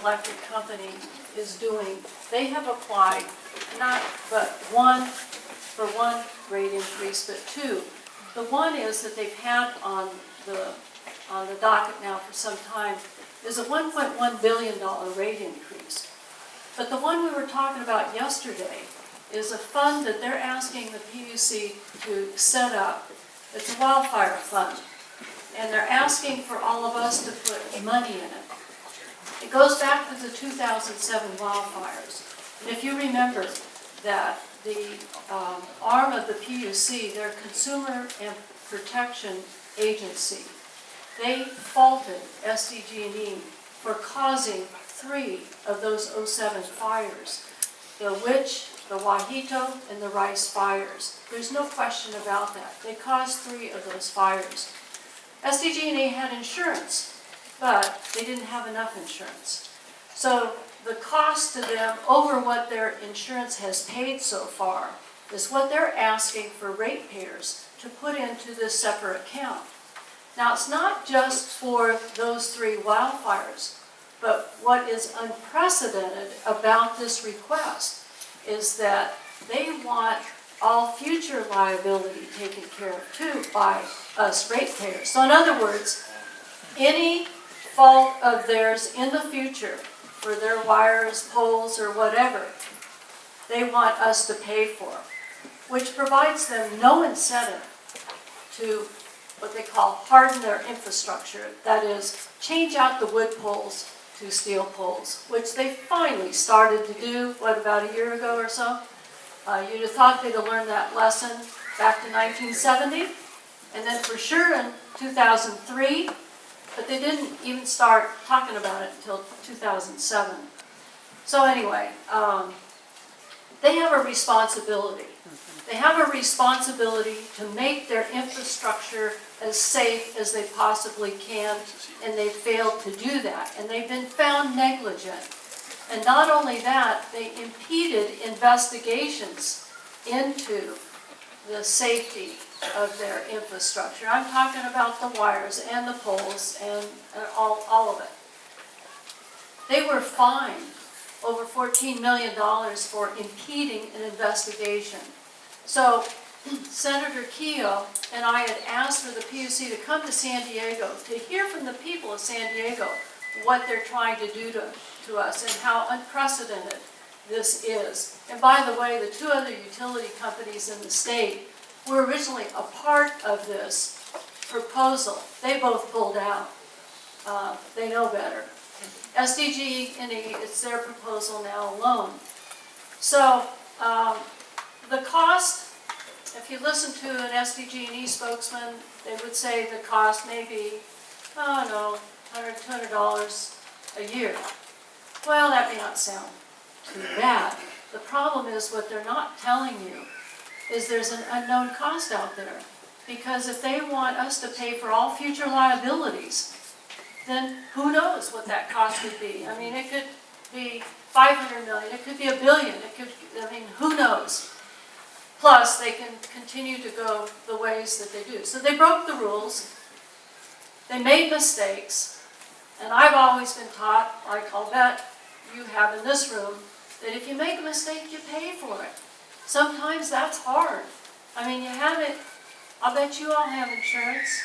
electric company is doing. They have applied not but one rate increase, but two. The one is that they've had on the docket now for some time is a $1.1 billion rate increase. But the one we were talking about yesterday is a fund that they're asking the PUC to set up. It's a wildfire fund. And they're asking for all of us to put money in it. It goes back to the 2007 wildfires. And if you remember that the arm of the PUC, their Consumer and Protection Agency, they faulted SDGE for causing 3 of those 07 fires, the Witch, the Wahito, and the Rice fires. There's no question about that. They caused 3 of those fires. SDGE had insurance, but they didn't have enough insurance. So the cost to them over what their insurance has paid so far is what they're asking for ratepayers to put into this separate account. Now, it's not just for those 3 wildfires, but what is unprecedented about this request is that they want all future liability taken care of too by us ratepayers. So in other words, any fault of theirs in the future for their wires, poles, or whatever, they want us to pay for, which provides them no incentive to what they call harden their infrastructure. That is, change out the wood poles to steel poles, which they finally started to do, what, about a year ago or so? You'd have thought they'd have learned that lesson back to 1970, and then for sure in 2003, but they didn't even start talking about it until 2007. So anyway, they have a responsibility. They have a responsibility to make their infrastructure as safe as they possibly can, and they failed to do that, and they've been found negligent. And not only that, they impeded investigations into the safety of their infrastructure. I'm talking about the wires and the poles and all of it. They were fined over $14 million for impeding an investigation. So Senator Keogh and I had asked for the PUC to come to San Diego to hear from the people of San Diego what they're trying to do to us and how unprecedented this is. And by the way, the 2 other utility companies in the state were originally a part of this proposal. They both pulled out. They know better. SDGE, it's their proposal now alone. So the cost, if you listen to an SDGE spokesman, they would say the cost may be, $100, $200 a year. Well, that may not sound too bad. The problem is what they're not telling you is there's an unknown cost out there. Because if they want us to pay for all future liabilities, then who knows what that cost would be. I mean, it could be $500 million, it could be $1 billion, who knows. Plus, they can continue to go the ways that they do. So they broke the rules, they made mistakes, and I've always been taught, like I'll bet you have in this room, that if you make a mistake, you pay for it. Sometimes that's hard. I mean, you have it, I'll bet you all have insurance.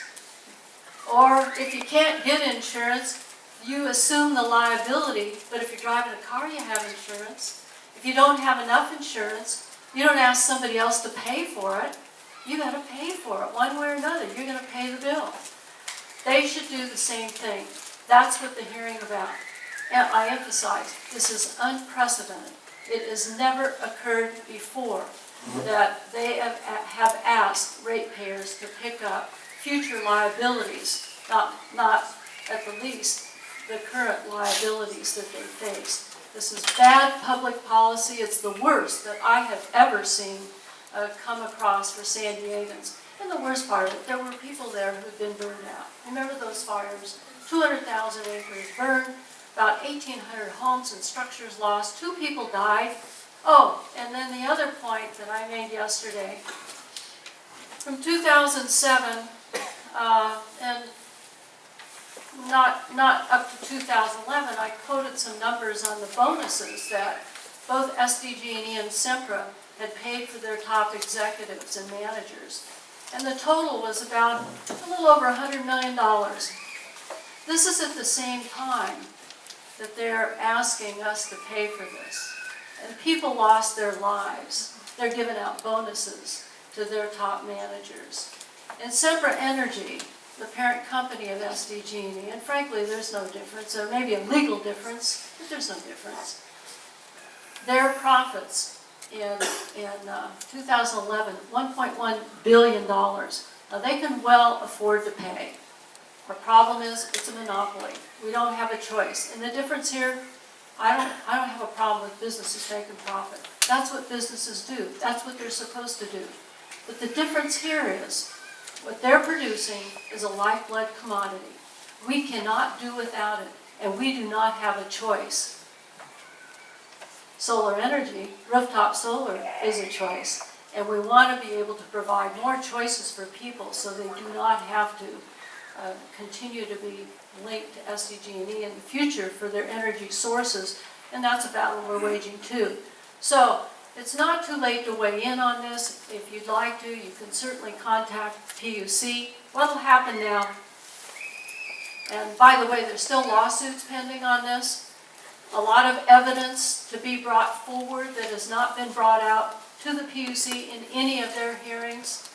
Or if you can't get insurance, you assume the liability, but if you're driving a car, you have insurance. If you don't have enough insurance, you don't ask somebody else to pay for it. You got to pay for it one way or another. You're going to pay the bill. They should do the same thing. That's what the hearing about. And I emphasize, this is unprecedented. It has never occurred before that they have asked ratepayers to pick up future liabilities, not at the least the current liabilities that they face. This is bad public policy. It's the worst that I have ever seen come across for San Diegans. And the worst part of it, there were people there who'd been burned out. Remember those fires? 200,000 acres burned, about 1,800 homes and structures lost, 2 people died. Oh, and then the other point that I made yesterday, from 2007, and not up to 2011, I quoted some numbers on the bonuses that both SDGE and SEMPRA had paid for their top executives and managers. And the total was about a little over $100 million. This is at the same time that they're asking us to pay for this. And people lost their lives. They're giving out bonuses to their top managers. And Sempra Energy, the parent company of SDGE, and frankly there's no difference, there may be a legal difference, but there's no difference. Their profits in 2011, $1.1 billion. Now they can well afford to pay. Our problem is it's a monopoly. We don't have a choice. And the difference here, I don't have a problem with businesses making profit. That's what businesses do. That's what they're supposed to do. But the difference here is what they're producing is a lifeblood commodity. We cannot do without it, and we do not have a choice. Solar energy, rooftop solar, is a choice. And we want to be able to provide more choices for people so they do not have to continue to be linked to SDGE in the future for their energy sources. And that's a battle we're waging too. So it's not too late to weigh in on this. If you'd like to, you can certainly contact PUC. What will happen now, and by the way, there's still lawsuits pending on this. A lot of evidence to be brought forward that has not been brought out to the PUC in any of their hearings.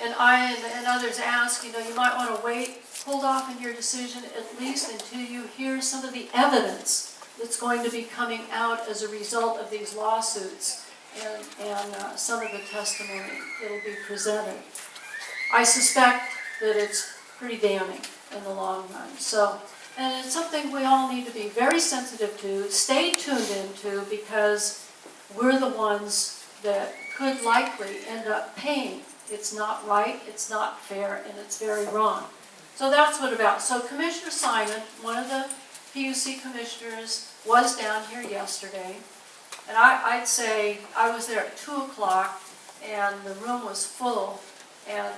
And I and others ask, you might want to wait, hold off in your decision at least until you hear some of the evidence that's going to be coming out as a result of these lawsuits and some of the testimony that will be presented. I suspect that it's pretty damning in the long run. So, and it's something we all need to be very sensitive to, stay tuned into, because we're the ones that could likely end up paying. It's not right, it's not fair, and it's very wrong. So that's what about. So Commissioner Simon, one of the PUC commissioners, was down here yesterday. And I'd say I was there at 2 o'clock, and the room was full. And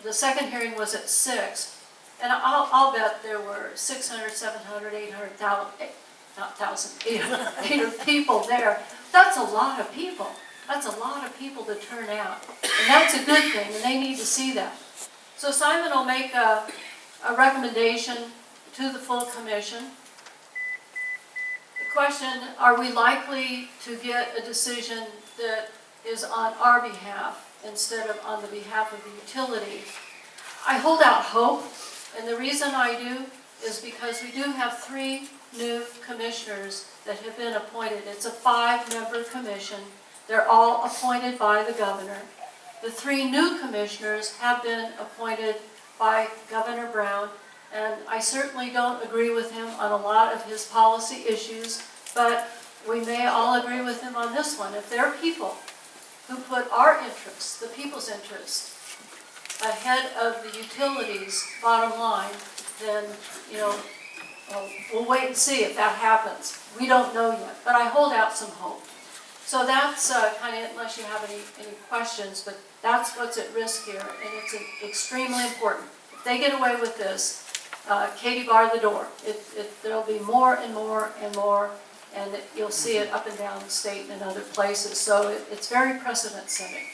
the second hearing was at 6. And I'll bet there were 600, 700, 800 people there. That's a lot of people. That's a lot of people to turn out. And that's a good thing, and they need to see that. So Simon will make a recommendation to the full commission. The question, are we likely to get a decision that is on our behalf instead of on the behalf of the utility? I hold out hope, and the reason I do is because we do have 3 new commissioners that have been appointed. It's a 5-member commission. They're all appointed by the governor. The 3 new commissioners have been appointed by Governor Brown, and I certainly don't agree with him on a lot of his policy issues, but we may all agree with him on this one. If there are people who put our interests, the people's interests, ahead of the utilities' bottom line, then, we'll wait and see if that happens. We don't know yet, but I hold out some hope. So that's kind of, unless you have any questions, but that's what's at risk here, and it's extremely important. If they get away with this, Katie, bar the door. There'll be more and more and more, and you'll see it up and down the state and in other places. So it's very precedent-setting.